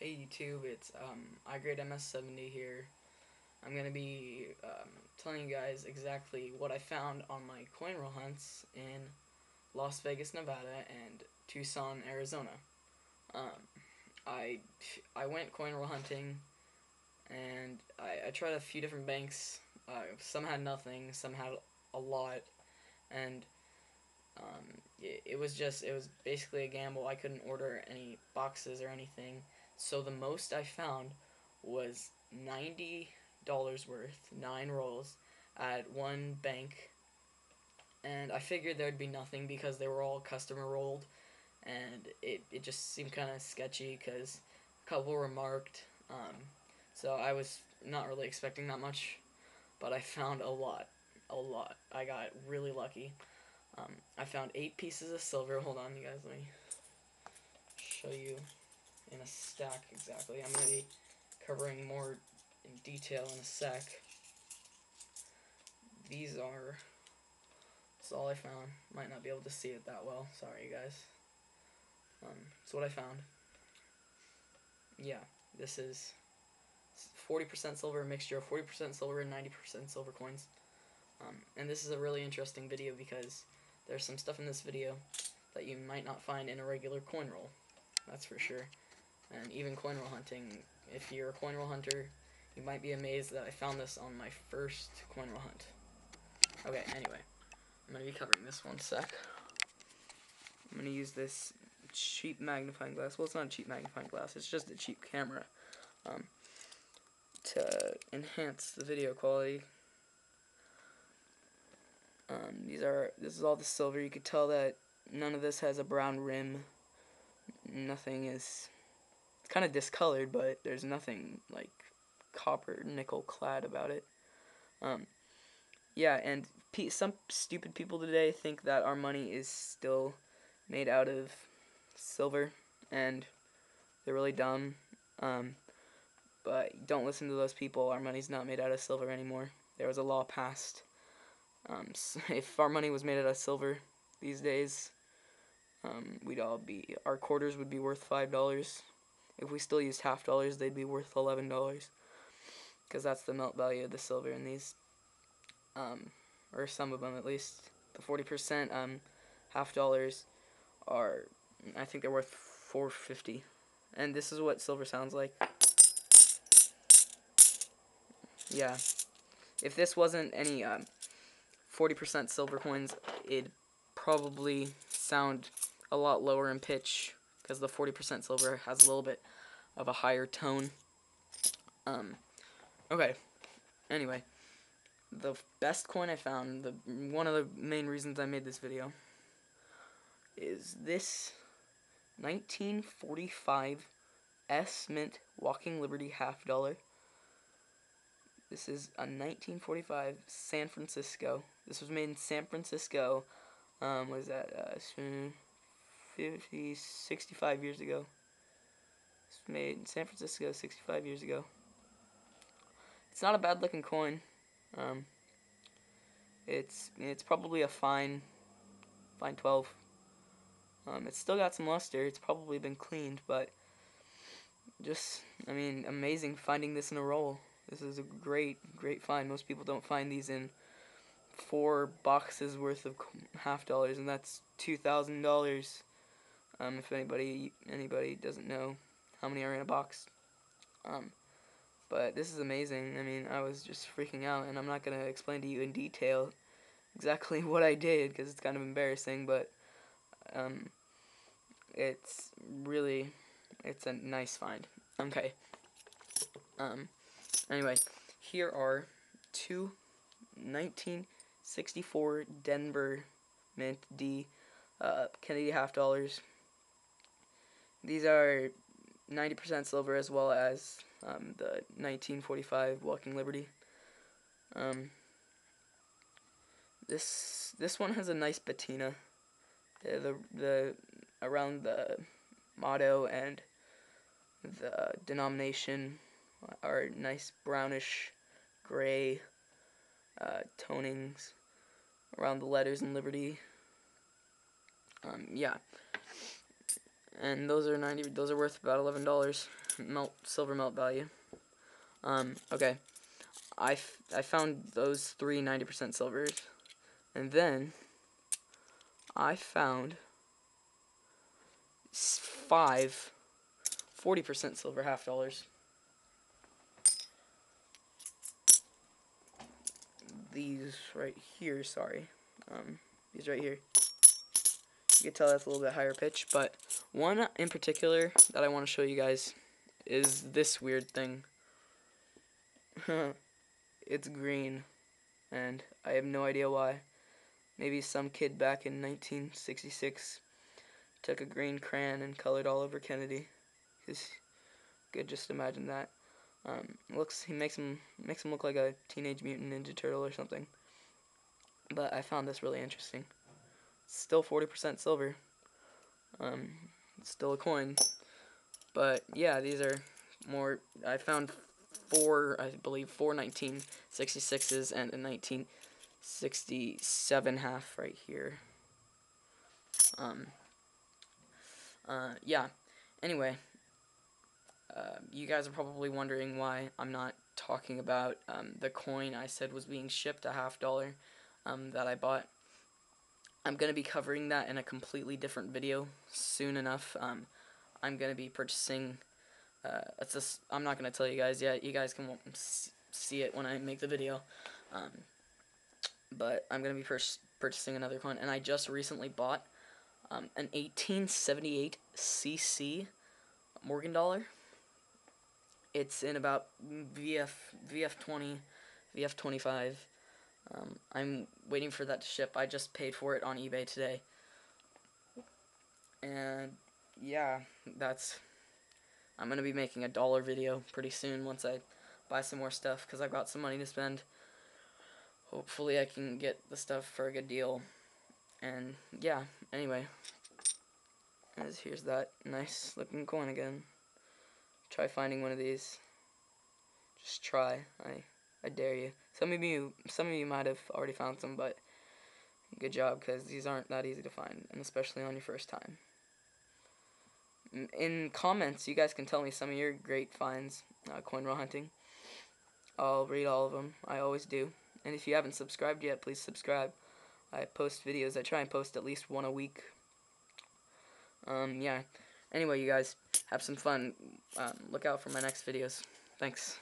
Hey YouTube, it's iGradeMS70 here. I'm gonna be telling you guys exactly what I found on my coin roll hunts in Las Vegas, Nevada, and Tucson, Arizona. Um, I I went coin roll hunting, and I tried a few different banks. Some had nothing, some had a lot, and it was basically a gamble. I couldn't order any boxes or anything, so the most I found was $90 worth, 9 rolls at one bank, and I figured there'd be nothing because they were all customer rolled, and it just seemed kind of sketchy because a couple were marked, so I was not really expecting that much, but I found a lot. I got really lucky. I found 8 pieces of silver. Hold on, you guys. Let me show you in a stack exactly. I'm going to be covering more in detail in a sec. These are. That's all I found. Might not be able to see it that well. Sorry, you guys. That's what I found. Yeah, this is 40% silver, a mixture of 40% silver and 90% silver coins. And this is a really interesting video because there's some stuff in this video that you might not find in a regular coin roll. That's for sure. And even coin roll hunting, if you're a coin roll hunter, you might be amazed that I found this on my first coin roll hunt. Okay, anyway, I'm going to be covering this one sec. I'm going to use this cheap magnifying glass. Well, it's not a cheap magnifying glass, it's just a cheap camera to enhance the video quality. This is all the silver. You could tell that none of this has a brown rim. Nothing is, it's kind of discolored, but there's nothing like copper nickel clad about it. Yeah, and some stupid people today think that our money is still made out of silver, and they're really dumb. But don't listen to those people. Our money's not made out of silver anymore. There was a law passed. So if our money was made out of silver these days, our quarters would be worth $5. If we still used half dollars, they'd be worth $11, because that's the melt value of the silver in these, or some of them at least. The 40% half dollars are, I think they're worth $4.50, and this is what silver sounds like. Yeah, if this wasn't any 40% silver coins, it'd probably sound a lot lower in pitch because the 40% silver has a little bit of a higher tone. Okay. Anyway, the best coin I found, one of the main reasons I made this video, is this 1945 S Mint Walking Liberty half dollar. This is a 1945 San Francisco. This was made in San Francisco. Was that 65 years ago? It's made in San Francisco 65 years ago. It's not a bad looking coin. Um, it's probably a fine 12. It's still got some luster. It's probably been cleaned, but I mean, amazing finding this in a roll. This is a great find. Most people don't find these in 4 boxes worth of half dollars, and that's $2,000. If anybody doesn't know how many are in a box. But this is amazing. I mean, I was just freaking out, and I'm not gonna explain to you in detail exactly what I did because it's kind of embarrassing, but it's a nice find. Okay. Anyway, here are two 1964 Denver Mint D Kennedy half dollars. These are 90% silver as well as the 1945 Walking Liberty. This one has a nice patina. The around the motto and the denomination are nice brownish gray tonings around the letters in Liberty. Yeah. and those are worth about $11 silver melt value. Okay, I found those three 90% silvers, and then I found 5 40% silver half dollars. These right here, sorry. These right here. You can tell that's a little bit higher pitch, but one in particular that I want to show you guys is this weird thing. It's green, and I have no idea why. Maybe some kid back in 1966 took a green crayon and colored all over Kennedy. Cause you could just imagine that. He makes him look like a Teenage Mutant Ninja Turtle or something. But I found this really interesting. It's still 40% silver. It's still a coin. But yeah, these are more. I found four 1966s and a 1967 half right here. Yeah. Anyway, you guys are probably wondering why I'm not talking about the coin I said was being shipped, a half dollar, that I bought. I'm going to be covering that in a completely different video soon enough. I'm going to be purchasing, I'm not going to tell you guys yet. You guys can see it when I make the video. But I'm going to be purchasing another coin, and I just recently bought an 1878 CC Morgan dollar. It's in about VF20, VF25. I'm waiting for that to ship. I just paid for it on eBay today. And yeah, I'm going to be making a dollar video pretty soon once I buy some more stuff, because I've got some money to spend. Hopefully I can get the stuff for a good deal. And yeah, anyway, here's that nice looking coin again. Try finding one of these. Just try. I dare you. Some of you might have already found some, but good job, because these aren't that easy to find, and especially on your first time. In comments, you guys can tell me some of your great finds, coin roll hunting. I'll read all of them. I always do. And if you haven't subscribed yet, please subscribe. I post videos. I try and post at least one a week. Yeah. Anyway, you guys, have some fun. Look out for my next videos. Thanks.